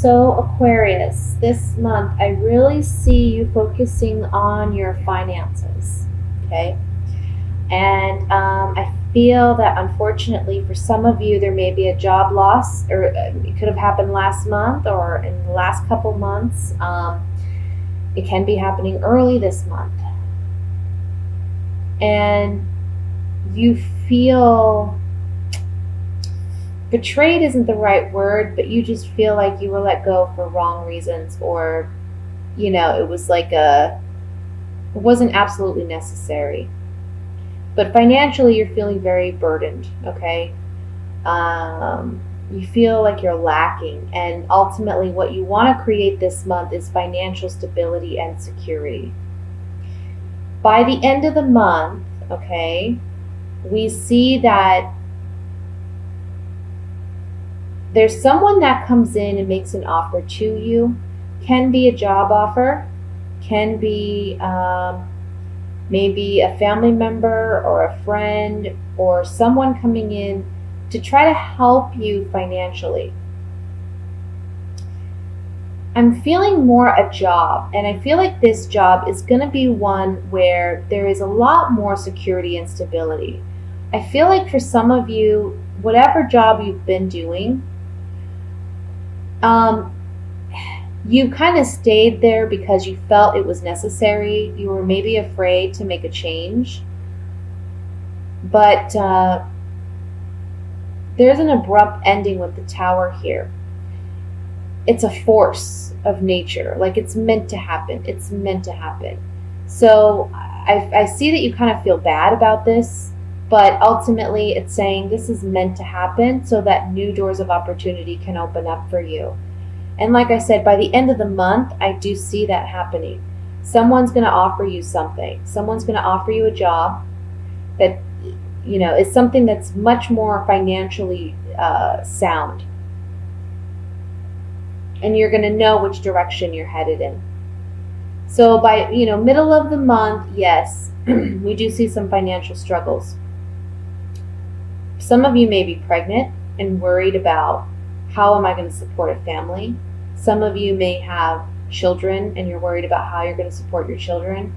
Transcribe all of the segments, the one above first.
So Aquarius, this month I really see you focusing on your finances, okay? And I feel that unfortunately for some of you there may be a job loss, or it could have happened last month or in the last couple months. It can be happening early this month. And you feel betrayed isn't the right word, but you just feel like you were let go for wrong reasons, or it was like it wasn't absolutely necessary. But financially you're feeling very burdened, okay? You feel like you're lacking, and ultimately what you want to create this month is financial stability and security. By the end of the month, okay, we see that there's someone that comes in and makes an offer to you. Can be a job offer, can be maybe a family member or a friend or someone coming in to try to help you financially. I'm feeling more a job, and I feel like this job is going to be one where there is a lot more security and stability. I feel like for some of you, whatever job you've been doing, you kind of stayed there because you felt it was necessary. You were maybe afraid to make a change. But there's an abrupt ending with the Tower here. It's a force of nature. Like, it's meant to happen. It's meant to happen. So I see that you kind of feel bad about this, but ultimately it's saying this is meant to happen so that new doors of opportunity can open up for you. And like I said, by the end of the month, I do see that happening. Someone's going to offer you something. Someone's going to offer you a job that, is something that's much more financially sound. And you're going to know which direction you're headed in. So by, middle of the month, yes, we do see some financial struggles. Some of you may be pregnant and worried about, how am I going to support a family? Some of you may have children and you're worried about how you're going to support your children.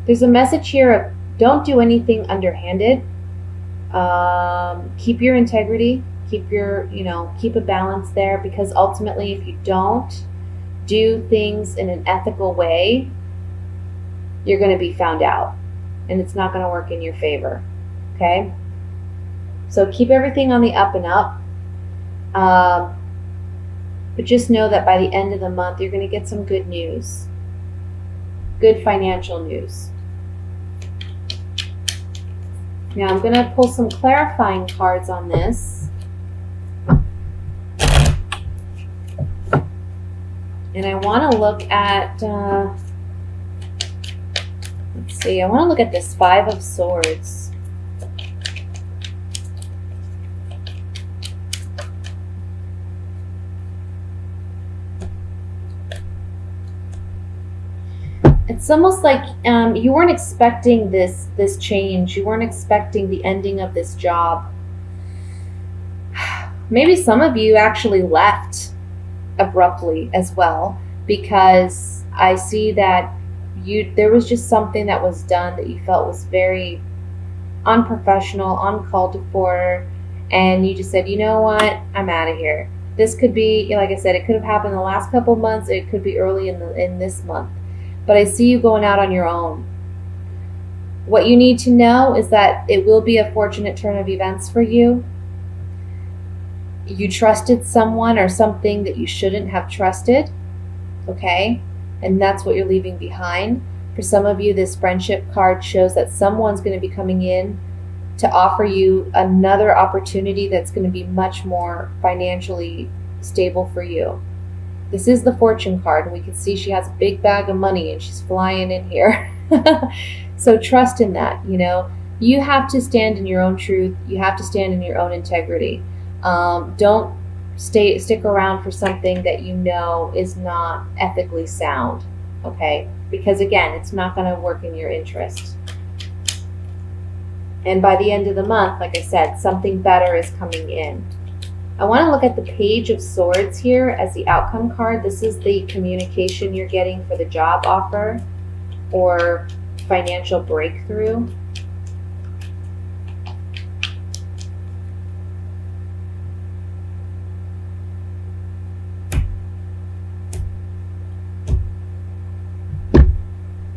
There's a message here of don't do anything underhanded. Keep your integrity. Keep a balance there, because ultimately if you don't do things in an ethical way, you're going to be found out and it's not going to work in your favor. Okay? So keep everything on the up and up. But just know that by the end of the month, you're going to get some good news. Good financial news. Now I'm going to pull some clarifying cards on this. And I want to look at, let's see, I want to look at this Five of Swords. It's almost like you weren't expecting this change. You weren't expecting the ending of this job. Maybe some of you actually left abruptly as well, because I see that there was just something that was done that you felt was very unprofessional, uncalled for, and you just said, you know what, I'm out of here. This could be, like I said, it could have happened in the last couple of months. It could be early in this month. But I see you going out on your own. What you need to know is that it will be a fortunate turn of events for you. You trusted someone or something that you shouldn't have trusted, okay? And that's what you're leaving behind. For some of you, this friendship card shows that someone's going to be coming in to offer you another opportunity that's going to be much more financially stable for you. This is the Fortune card, and we can see she has a big bag of money and she's flying in here. So trust in that. You have to stand in your own truth. You have to stand in your own integrity. Don't stick around for something that you know is not ethically sound, okay? Because again, it's not going to work in your interest. And by the end of the month, like I said, something better is coming in. I want to look at the Page of Swords here as the outcome card. This is the communication you're getting for the job offer or financial breakthrough.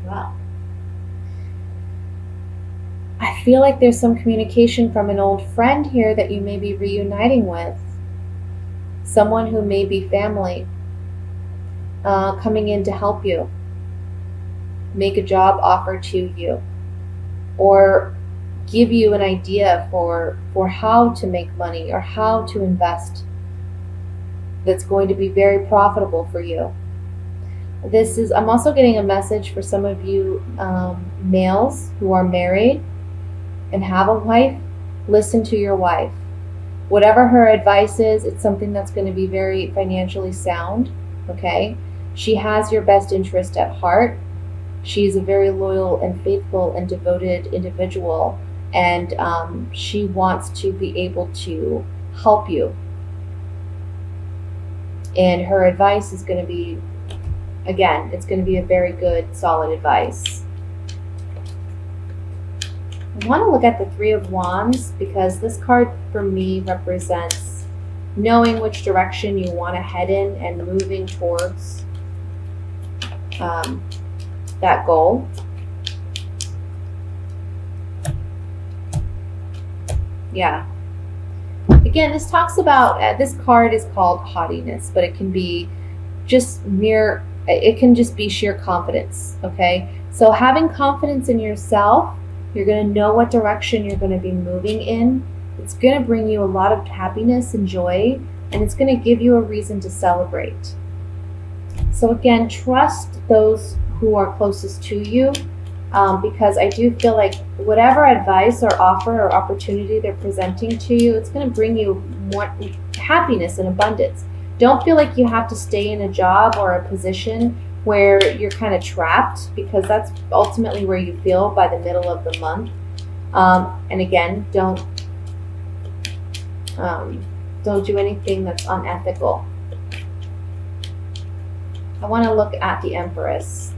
Wow. I feel like there's some communication from an old friend here that you may be reuniting with. Someone who may be family coming in to help you, make a job offer to you, or give you an idea for how to make money or how to invest that's going to be very profitable for you. I'm also getting a message for some of you males who are married and have a wife. Listen to your wife. Whatever her advice is, it's something that's going to be very financially sound, okay? She has your best interest at heart. She's a very loyal and faithful and devoted individual, and she wants to be able to help you. And her advice is going to be, again, it's going to be a very good, solid advice. I want to look at the Three of Wands because this card for me represents knowing which direction you want to head in and moving towards that goal. Yeah. Again, this talks about, this card is called haughtiness, but it can be just it can just be sheer confidence, okay? So having confidence in yourself, you're going to know what direction you're going to be moving in. It's going to bring you a lot of happiness and joy, and it's going to give you a reason to celebrate. So again, trust those who are closest to you, because I do feel like whatever advice or offer or opportunity they're presenting to you, it's going to bring you more happiness and abundance. Don't feel like you have to stay in a job or a position where you're kind of trapped, because that's ultimately where you feel by the middle of the month. And again, don't do anything that's unethical. I want to look at the Empress.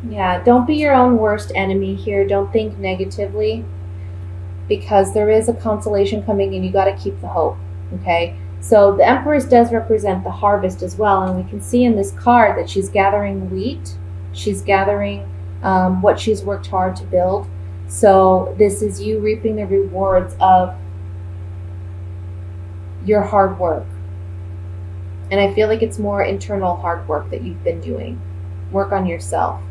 Yeah, don't be your own worst enemy here. Don't think negatively, because there is a consolation coming and you got to keep the hope. Okay, so the Empress does represent the harvest as well, and we can see in this card that she's gathering wheat. She's gathering what she's worked hard to build. So this is you reaping the rewards of your hard work. And I feel like it's more internal hard work that you've been doing. Work on yourself.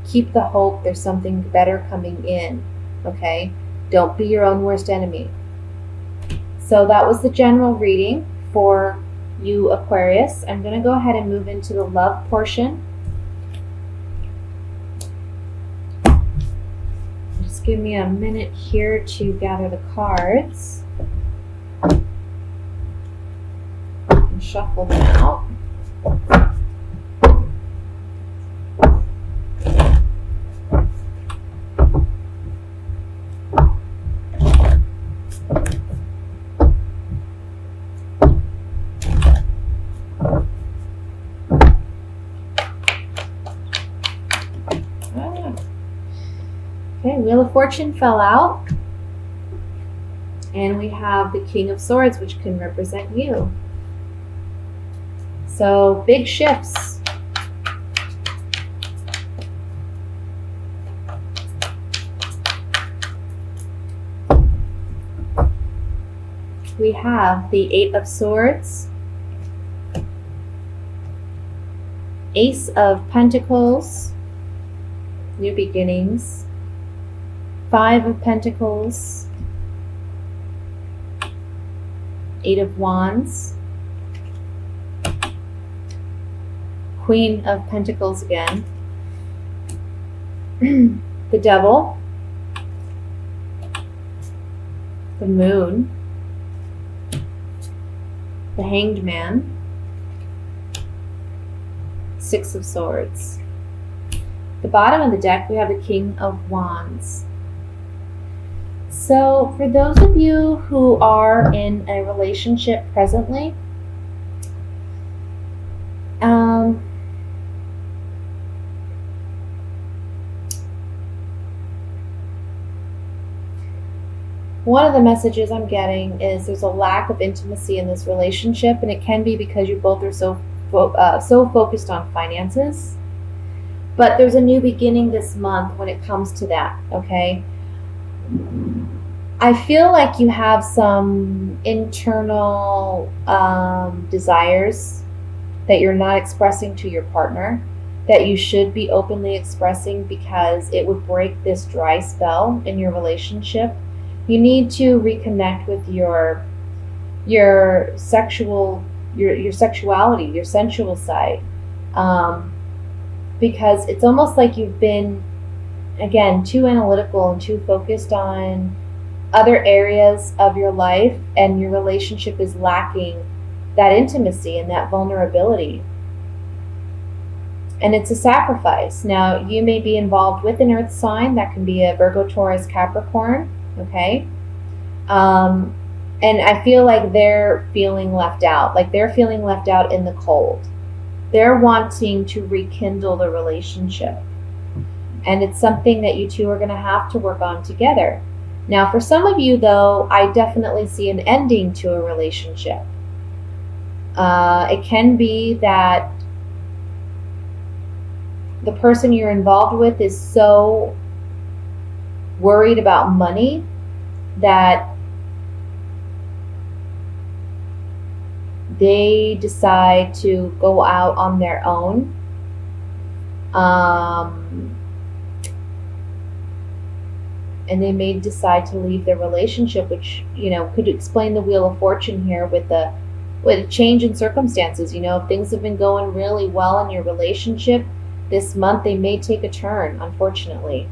Keep the hope. There's something better coming in. Okay, don't be your own worst enemy. So that was the general reading for you, Aquarius. I'm going to go ahead and move into the love portion. Just give me a minute here to gather the cards and shuffle them out. Okay, Wheel of Fortune fell out. And we have the King of Swords, which can represent you. So, big shifts. We have the Eight of Swords, Ace of Pentacles, new beginnings, Five of Pentacles, Eight of Wands, Queen of Pentacles again, the Devil, the Moon, the Hanged Man, Six of Swords. The bottom of the deck, we have the King of Wands. So for those of you who are in a relationship presently, one of the messages I'm getting is there's a lack of intimacy in this relationship, and it can be because you both are so focused on finances. But there's a new beginning this month when it comes to that, okay? I feel like you have some internal desires that you're not expressing to your partner that you should be openly expressing, because it would break this dry spell in your relationship. You need to reconnect with your sexuality, your sensual side, because it's almost like you've been, again, too analytical and too focused on other areas of your life, and your relationship is lacking that intimacy and that vulnerability. And it's a sacrifice. Now, you may be involved with an earth sign. That can be a Virgo, Taurus, Capricorn, okay? And I feel like they're feeling left out. Like they're feeling left out in the cold. They're wanting to rekindle the relationship. And it's something that you two are going to have to work on together. Now, for some of you, though, I definitely see an ending to a relationship. It can be that the person you're involved with is so worried about money that they decide to go out on their own. And they may decide to leave their relationship, which, could explain the Wheel of Fortune here with a change in circumstances. If things have been going really well in your relationship, this month they may take a turn, unfortunately.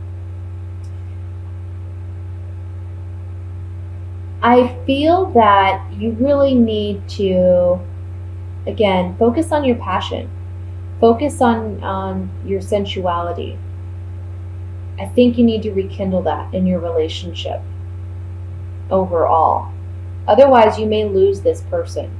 I feel that you really need to, again, focus on your passion. Focus on your sensuality. I think you need to rekindle that in your relationship overall. Otherwise, you may lose this person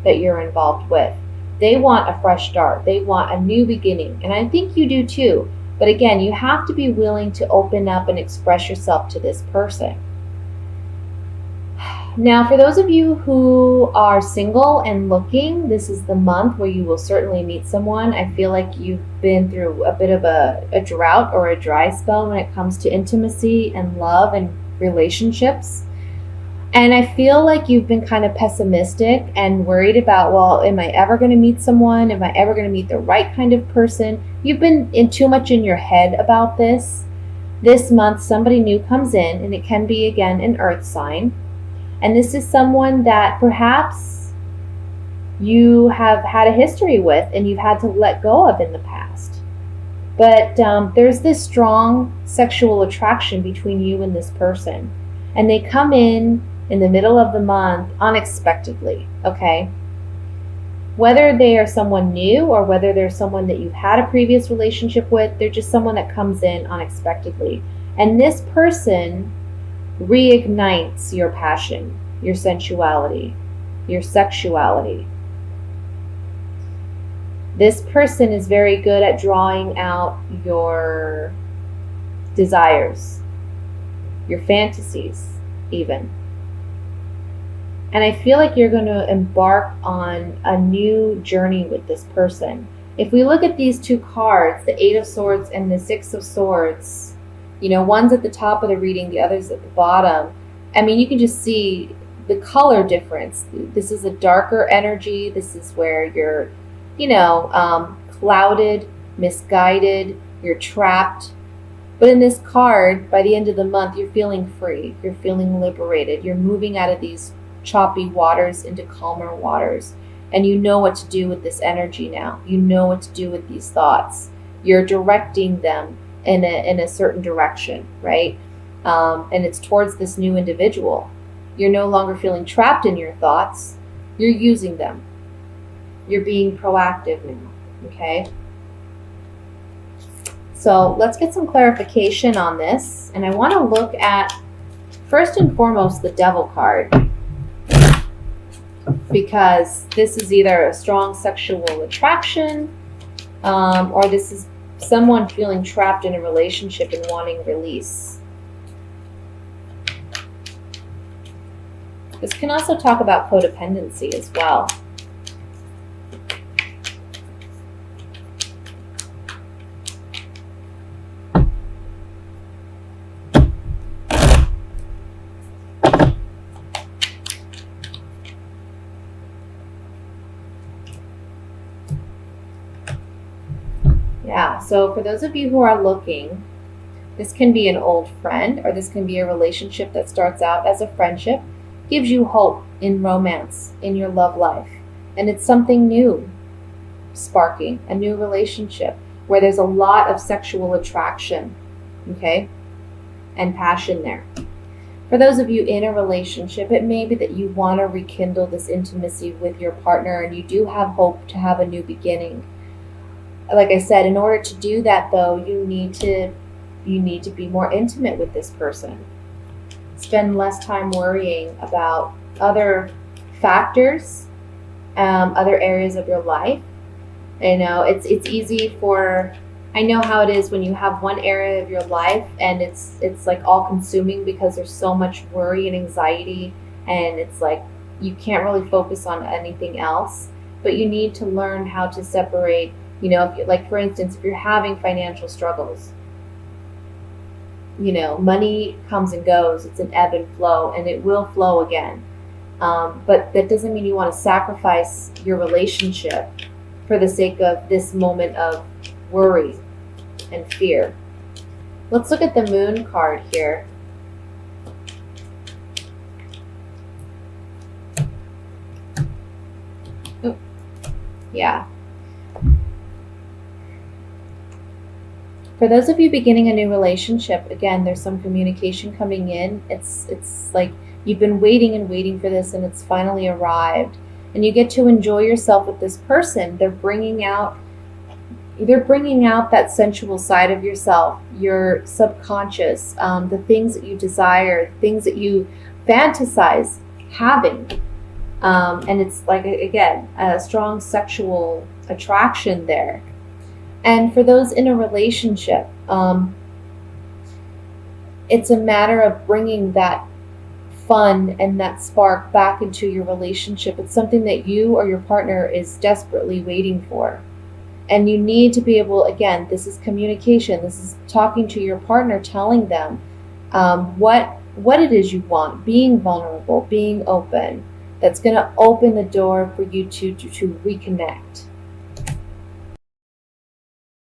that you're involved with. They want a fresh start. They want a new beginning. And I think you do too. But again, you have to be willing to open up and express yourself to this person. Now, for those of you who are single and looking, this is the month where you will certainly meet someone. I feel like you've been through a bit of a drought or a dry spell when it comes to intimacy and love and relationships. And I feel like you've been kind of pessimistic and worried about, well, am I ever going to meet someone? Am I ever going to meet the right kind of person? You've been too much in your head about this. This month, somebody new comes in, and it can be, again, an earth sign. And this is someone that perhaps you have had a history with and you've had to let go of in the past. But there's this strong sexual attraction between you and this person. And they come in the middle of the month unexpectedly, okay? Whether they are someone new or whether they're someone that you've had a previous relationship with, they're just someone that comes in unexpectedly. And this person reignites your passion, your sensuality, your sexuality. This person is very good at drawing out your desires, your fantasies, even. And I feel like you're going to embark on a new journey with this person. If we look at these two cards, the Eight of Swords and the Six of Swords, one's at the top of the reading, the other's at the bottom. I mean, you can just see the color difference. This is a darker energy. This is where you're, clouded, misguided, you're trapped. But in this card, by the end of the month, you're feeling free. You're feeling liberated. You're moving out of these choppy waters into calmer waters. And you know what to do with this energy now. You know what to do with these thoughts. You're directing them in a certain direction, right? And it's towards this new individual. You're no longer feeling trapped in your thoughts. You're using them. You're being proactive now, okay? So let's get some clarification on this. And I want to look at First and foremost, the Devil card, because this is either a strong sexual attraction, or this is someone feeling trapped in a relationship and wanting release. This can also talk about codependency as well. Yeah, so for those of you who are looking, this can be an old friend, or this can be a relationship that starts out as a friendship, gives you hope in romance, in your love life. And it's something new, sparking a new relationship where there's a lot of sexual attraction, okay, and passion there. For those of you in a relationship, it may be that you want to rekindle this intimacy with your partner, and you do have hope to have a new beginning. Like I said, in order to do that, though, you need to be more intimate with this person. Spend less time worrying about other factors, other areas of your life. You know, it's easy for, I know how it is when you have one area of your life and it's like all consuming because there's so much worry and anxiety, and it's like you can't really focus on anything else. But you need to learn how to separate. You know, if you, like for instance, if you're having financial struggles, you know, money comes and goes. It's an ebb and flow, and it will flow again. But that doesn't mean you want to sacrifice your relationship for the sake of this moment of worry and fear. Let's look at the Moon card here. Oh, yeah. For those of you beginning a new relationship, again, there's some communication coming in. It's like you've been waiting and waiting for this, and it's finally arrived. And you get to enjoy yourself with this person. They're bringing out that sensual side of yourself, your subconscious, the things that you desire, things that you fantasize having. And it's like, again, a strong sexual attraction there. And for those in a relationship, it's a matter of bringing that fun and that spark back into your relationship. It's something that you or your partner is desperately waiting for. And you need to be able, again, this is communication. This is talking to your partner, telling them what it is you want, being vulnerable, being open. That's going to open the door for you to reconnect.